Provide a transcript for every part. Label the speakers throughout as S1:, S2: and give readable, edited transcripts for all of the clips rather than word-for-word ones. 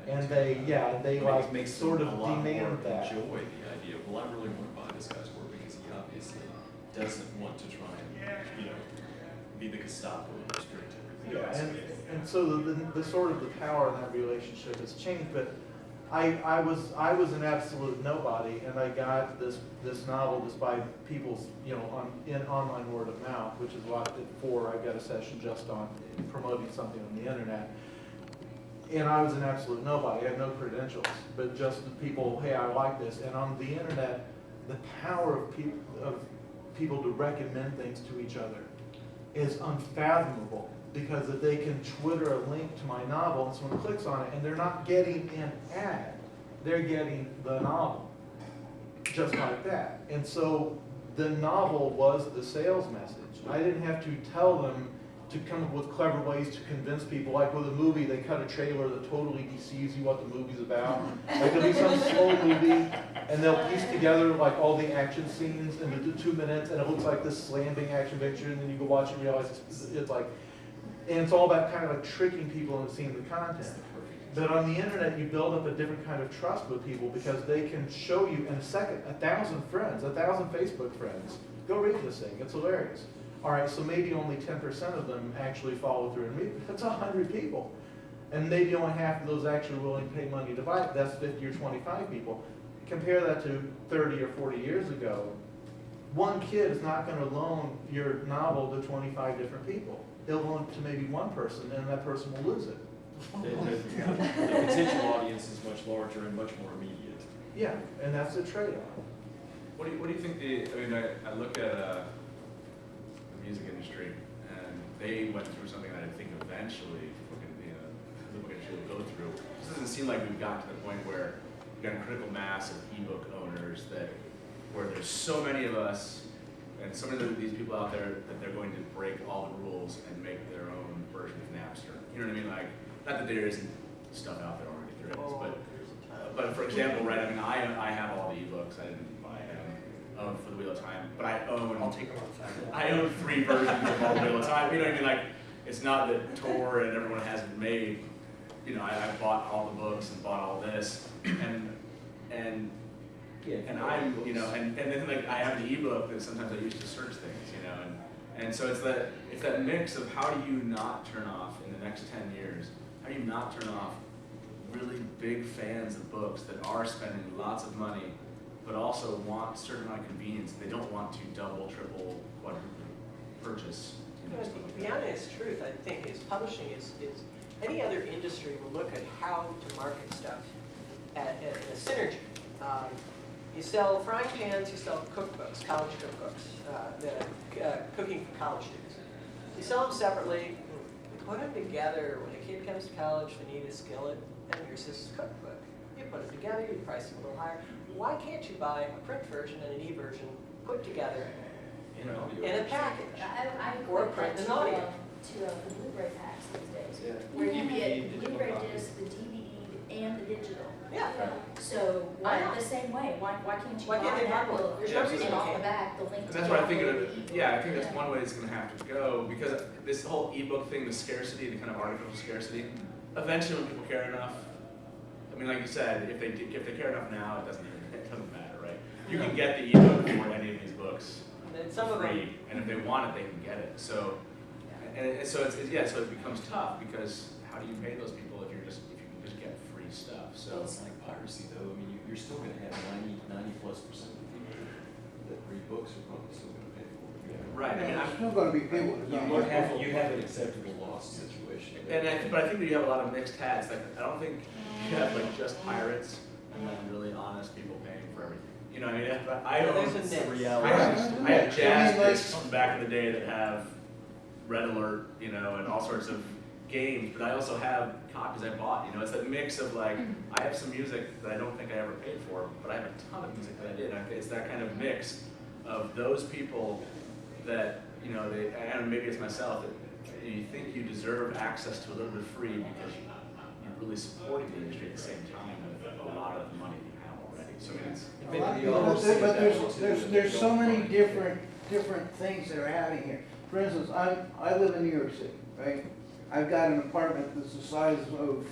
S1: And they like
S2: makes
S1: sort of
S2: a lot
S1: demand
S2: more
S1: that.
S2: enjoy the idea of, well, I really want to buy this guy's work because he obviously doesn't want to try and, be the Gestapo and restrict everything.
S1: Yeah, and so the sort of the power in that relationship has changed, but I was an absolute nobody, and I got this novel just by people's, in online word of mouth, which is what I got a session just on promoting something on the internet. And I was an absolute nobody. I had no credentials, but just the people, hey, I like this. And on the internet, the power of people to recommend things to each other is unfathomable, because if they can Twitter a link to my novel and someone clicks on it and they're not getting an ad, they're getting the novel, just like that. And so the novel was the sales message. I didn't have to tell them to come up with clever ways to convince people. Like with a movie, they cut a trailer that totally deceives you what the movie's about. Like there'll be some slow movie, and they'll piece together like all the action scenes into 2 minutes, and it looks like this slamming action picture, and then you go watch it and realize it's like, and it's all about kind of like tricking people into seeing the content. But on the internet, you build up a different kind of trust with people, because they can show you in a second 1,000 friends, 1,000 Facebook friends. Go read this thing, it's hilarious. All right, so maybe only 10% of them actually follow through and read. That's 100 people. And maybe only half of those actually willing to pay money to buy it. That's 50 or 25 people. Compare that to 30 or 40 years ago. One kid is not going to loan your novel to 25 different people. They'll loan it to maybe one person, and that person will lose it.
S2: The potential audience is much larger and much more immediate.
S1: Yeah, and that's a trade-off.
S3: What do you think I look at the music industry, and they went through something that I think eventually the book industry will go through. It doesn't seem like we've gotten to the point where we've got a critical mass of ebook owners where there's so many of us and so many of these people out there that they're going to break all the rules and make their own version of Napster. You know what I mean? Like, not that there isn't stuff out there already, there is, but for example, right? I mean, I have all the ebooks. I didn't buy them for the Wheel of Time, but I own.
S4: I'll take them on
S3: I own 3 versions of all the Wheel of Time. You know what I mean? Like, it's not that Tor and everyone has it made. I bought all the books and bought all this, and I'm, and then like I have the ebook that sometimes I use to search things, and so it's that mix of how do you not turn off in the next 10 years? How do you not turn off really big fans of books that are spending lots of money, but also want a certain amount of convenience? They don't want to double, triple, quadruple purchase.
S5: The honest truth, I think, is publishing is any other industry will look at how to market stuff at a synergy. You sell frying pans, you sell cookbooks, college cookbooks, cooking for college students. You sell them separately, you put them together. When a kid comes to college, they need a skillet, and here's his cookbook. You put them together, you price them a little higher. Why can't you buy a print version and an e-version put together in a package? Or print and audio.
S6: To the Blu-ray packs these days.
S2: Yeah.
S6: Where you
S2: DVD,
S6: get Blu-ray disc, the DVD, and the digital.
S5: Yeah.
S6: So
S5: Why not?
S6: the same way, why can't you
S5: Why can't
S6: buy
S5: they
S6: that
S5: buy one?
S6: book
S5: There's
S3: no
S6: and
S3: reason
S6: off
S5: they
S6: the
S5: can't.
S6: back the link
S3: And
S6: to
S3: that's what I think
S6: download
S3: I think that's one way it's going to have to go, because this whole ebook thing, the scarcity, the kind of artificial scarcity, eventually when people care enough, I mean, like you said, if they care enough now, it doesn't matter, right? You can get the ebook for any of these books free, and if they want it, they can get it. So, so it becomes tough, because how do you pay those people if you can just get free stuff? So
S2: Well, it's like piracy, though. I mean, you're still going to have 90+% of the people that read books are probably still going to pay for it.
S3: right. I mean,
S4: There's still going to be people that don't
S2: You have an acceptable loss situation.
S3: but I think that you have a lot of mixed hats. Like, I don't think you have like just pirates and then really honest people paying for everything. You know what I mean? I
S5: There's
S3: own
S5: a mix.
S3: I have jazz discs from back in the day that have Red Alert, and all sorts of games, but I also have copies I bought. It's that mix of like, I have some music that I don't think I ever paid for, but I have a ton of music that I did. It's that kind of mix of those people that, and maybe it's myself, that you think you deserve access to a little bit free because you're really supporting the industry at the same time with a lot of the money you have already. So it's
S4: there's so many different things that are happening here. For instance, I live in New York City, right? I've got an apartment that's the size of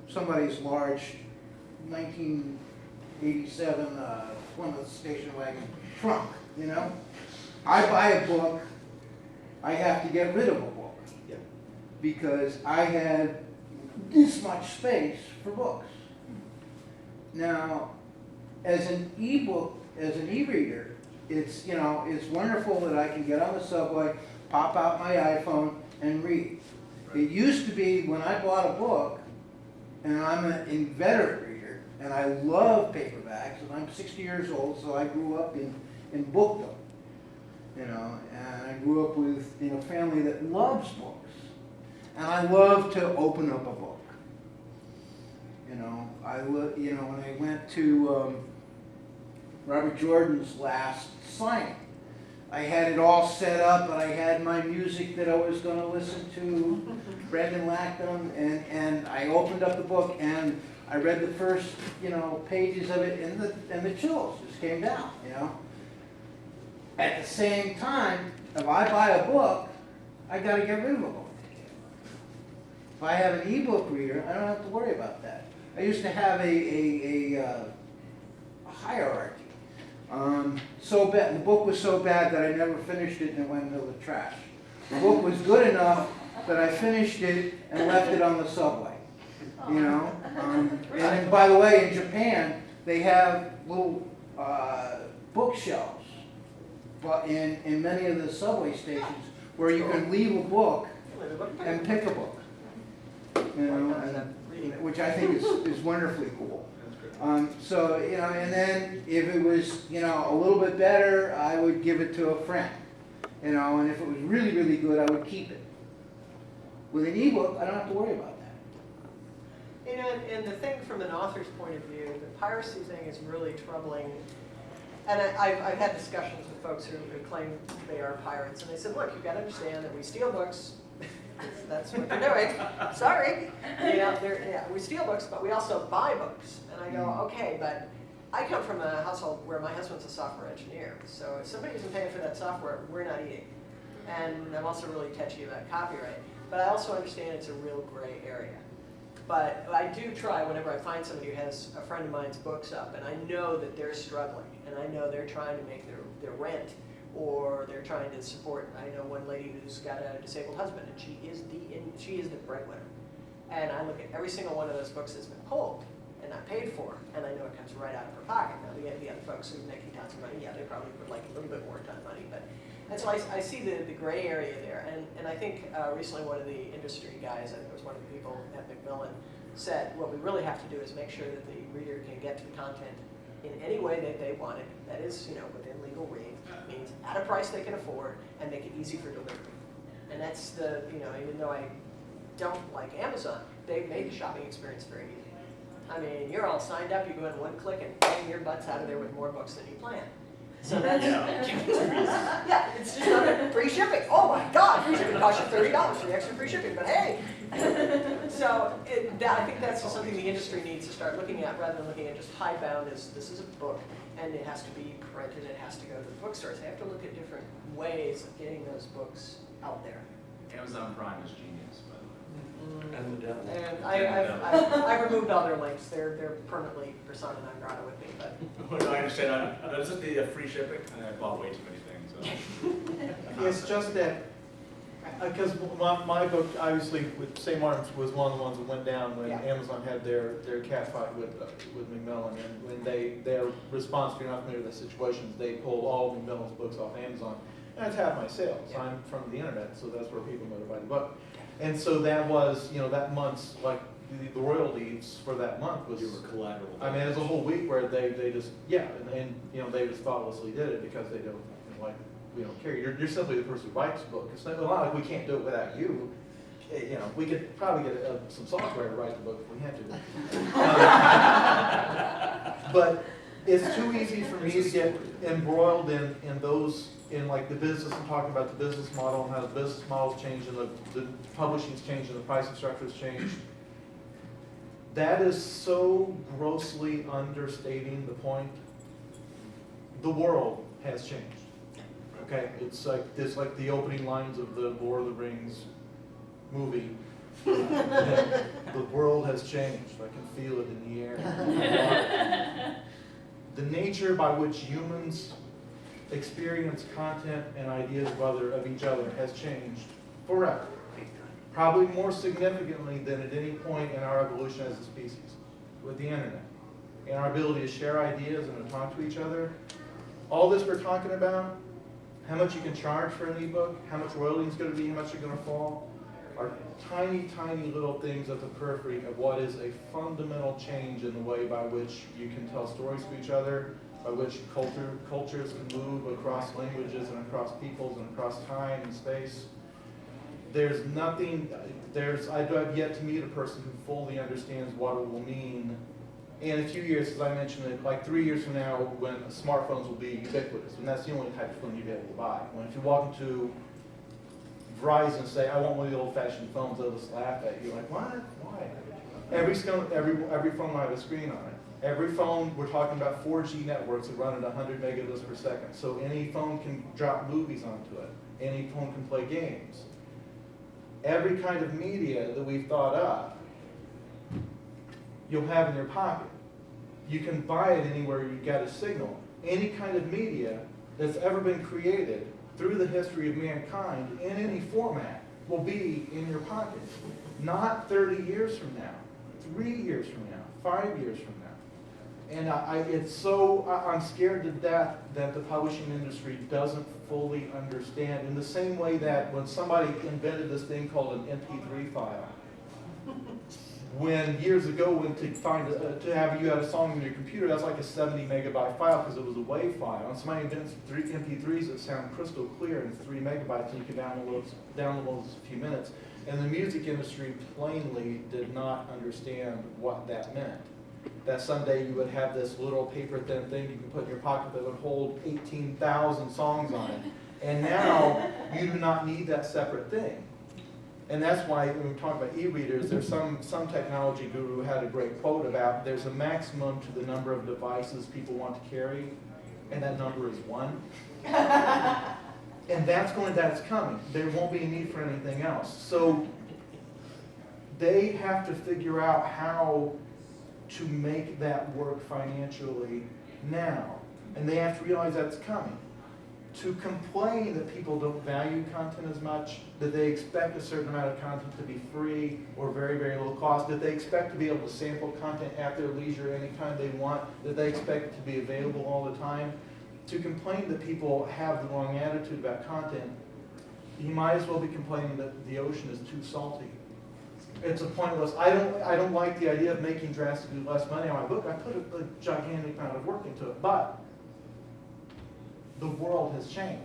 S4: somebody's large 1987 Plymouth station wagon trunk, you know? I buy a book, I have to get rid of a book.
S1: Yeah.
S4: Because I had this much space for books. Now, as an e-book, as an e-reader, it's, you know, it's wonderful that I can get on the subway, pop out my iPhone and read. It used to be when I bought a book, and I'm an inveterate reader, and I love paperbacks, and I'm 60 years old, so I grew up in bookdom. You know, and I grew up in a family that loves books. And I love to open up a book. You know, you know, when I went to Robert Jordan's last signing, I had it all set up, and I had my music that I was going to listen to, Brendan Lackton, and I opened up the book, and I read the first, you know, pages of it, and the chills just came down, you know. At the same time, if I buy a book, I got to get rid of a book. If I have an e-book reader, I don't have to worry about that. I used to have a hierarchy. So bad, the book was so bad that I never finished it and it went into the trash. The book was good enough that I finished it and left it on the subway. You know. And by the way, in Japan, they have little bookshelves. But in many of the subway stations, where you can leave a book and pick a book, you know, which I think is wonderfully cool. So, you know, and then if it was, you know, a little bit better, I would give it to a friend, you know, and if it was really, really good, I would keep it. With an ebook, I don't have to worry about that.
S5: You know, and the thing from an author's point of view, the piracy thing is really troubling. And I've had discussions with folks who claim they are pirates, and they said, look, you've got to understand that we steal books. That's what you're doing. Sorry. Yeah, we steal books, but we also buy books. And I go, okay, but I come from a household where my husband's a software engineer. So if somebody isn't paying for that software, we're not eating. And I'm also really touchy about copyright. But I also understand it's a real gray area. But I do try whenever I find somebody who has a friend of mine's books up, and I know that they're struggling, and I know they're trying to make their rent, or they're trying to support. I know one lady who's got a disabled husband, and she is the breadwinner. And I look at every single one of those books that's been pulled and not paid for, and I know it comes right out of her pocket. Now the other folks who are making tons of money, yeah, they probably would like a little bit more time money, but. And so I see the gray area there, and I think recently one of the industry guys, I think it was one of the people at Macmillan, said what we really have to do is make sure that the reader can get to the content in any way that they want it, that is, you know, within legal range, means at a price they can afford, and make it easy for delivery. And that's the, you know, even though I don't like Amazon, they've made the shopping experience very easy. I mean, you're all signed up, you go in one click and bang, your butt's out of there with more books than you planned. So that's, yeah, it's just not free shipping. Oh my God, free shipping costs you $30 for the extra free shipping, but hey. So I think that's just something the industry needs to start looking at, rather than looking at just hidebound as this is a book and it has to be printed, it has to go to the bookstores. They have to look at different ways of getting those books out there.
S3: Amazon Prime is genius, by the way.
S2: And the devil.
S5: And I've removed all their links. They're permanently persona non grata with me, but.
S3: Well, I understand. That's just the free shipping. I bought way too many things. So.
S1: It's just that, because my book, obviously, with St. Martin's was one of the ones that went down when
S5: Yeah.
S1: Amazon had their cat fight with Macmillan, and when their response, if you're not familiar with the situations, they pulled all of Macmillan's books off Amazon, and that's half my sales.
S5: Yeah.
S1: I'm from the internet, so that's where people know to buy the book. And so that was, you know, that month's, like, the royalties for that month was.
S2: You were collateral.
S1: I mean, it was a whole week where they just, yeah, and you know, they just thoughtlessly did it because they don't, you know, like, we don't care. You're simply the person who writes the book. It's not like we can't do it without you. You know, we could probably get some software to write the book if we had to. But it's too easy for me to get embroiled in those, in like the business, and talking about the business model and how the business model's changed and the publishing's changed and the pricing structure's changed. That is so grossly understating the point. The world has changed. Okay, it's like the opening lines of the Lord of the Rings movie. The world has changed. I can feel it in the air. The nature by which humans experience content and ideas of each other has changed forever. Probably more significantly than at any point in our evolution as a species, with the internet. And our ability to share ideas and to talk to each other. All this we're talking about, how much you can charge for an ebook, how much royalty is going to be, how much you're going to fall, are tiny, tiny little things at the periphery of what is a fundamental change in the way by which you can tell stories to each other, by which cultures can move across languages and across peoples and across time and space. There's nothing, I've yet to meet a person who fully understands what it will mean in a few years, as I mentioned, like 3 years from now, when smartphones will be ubiquitous, and that's the only type of phone you'll be able to buy. When if you walk into Verizon and say, I want one of the old-fashioned phones, they'll just laugh at you, like, what? Why? Every phone will have a screen on it. Every phone, we're talking about 4G networks that run at 100 megabits per second. So any phone can drop movies onto it. Any phone can play games. Every kind of media that we've thought up, you'll have in your pocket. You can buy it anywhere you get a signal. Any kind of media that's ever been created through the history of mankind in any format will be in your pocket. Not 30 years from now, 3 years from now, 5 years from now. And I'm scared to death that the publishing industry doesn't fully understand, in the same way that when somebody invented this thing called an MP3 file, when years ago, when to have you had a song in your computer, that's like a 70 megabyte file because it was a WAV file. And somebody invents MP3s that sound crystal clear and 3 megabytes, and you can download those in a few minutes. And the music industry plainly did not understand what that meant. That someday you would have this little paper thin thing you can put in your pocket that would hold 18,000 songs on it. And now you do not need that separate thing. And that's why when we talk about e-readers, there's some technology guru who had a great quote about there's a maximum to the number of devices people want to carry, and that number is 1. And that's coming. There won't be a need for anything else. So they have to figure out how to make that work financially now. And they have to realize that's coming. To complain that people don't value content as much, that they expect a certain amount of content to be free or very, very low cost, that they expect to be able to sample content at their leisure anytime they want, that they expect it to be available all the time. To complain that people have the wrong attitude about content, you might as well be complaining that the ocean is too salty. It's a pointless. I don't like the idea of making drastically less money on my book. I put a gigantic amount of work into it, but the world has changed.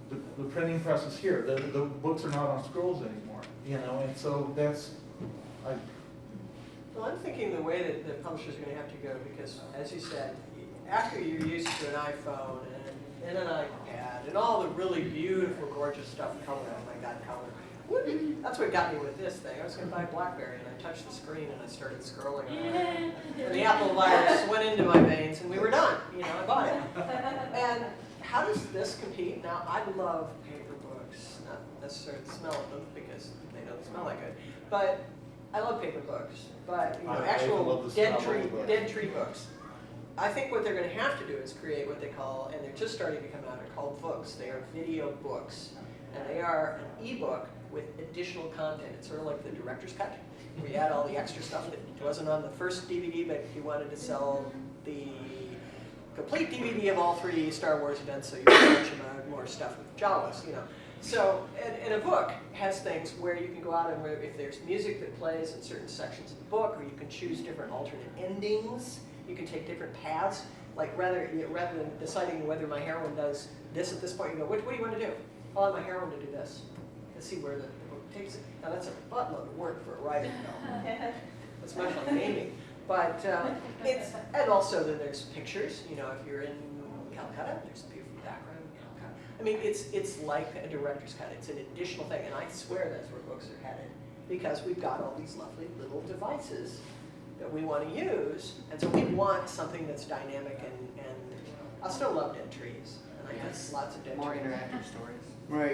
S1: The printing press is here. The books are not on scrolls anymore. And so that's.
S5: Well, I'm thinking the way that the publishers are going to have to go, because as you said, after you're used to an iPhone and an iPad and all the really beautiful, gorgeous stuff, color. Oh my God, color. That's what got me with this thing. I was going to buy a BlackBerry, and I touched the screen, and I started scrolling on it. And the Apple virus went into my veins, and we were done. I bought it. And how does this compete? Now, I love paper books, not necessarily the smell of them, because they don't smell that good. But I love paper books. But actual dead tree books. I think what they're going to have to do is create what they call, and they're just starting to come out, are called books. They are video books. And they are an ebook with additional content. It's sort of like the director's cut, where you add all the extra stuff that wasn't on the first DVD, but you wanted to sell the complete DVD of all 3 Star Wars events, so you can bunch of more stuff with Jawas, So, and a book has things where you can go out and if there's music that plays in certain sections of the book, or you can choose different alternate endings, you can take different paths. Like rather than deciding whether my heroine does this at this point, you go, what do you want to do? I want my heroine to do this. Let's see where the book takes it. Now that's a buttload of work for a writer. It's much like gaming. But and also then there's pictures. If you're in Calcutta, there's a beautiful background in Calcutta. I mean, it's like a director's cut. It's an additional thing, and I swear that's where books are headed, because we've got all these lovely little devices that we want to use, and so we want something that's dynamic and I still love dead trees, and I guess lots of dead trees.
S7: More interactive stories.
S4: Right.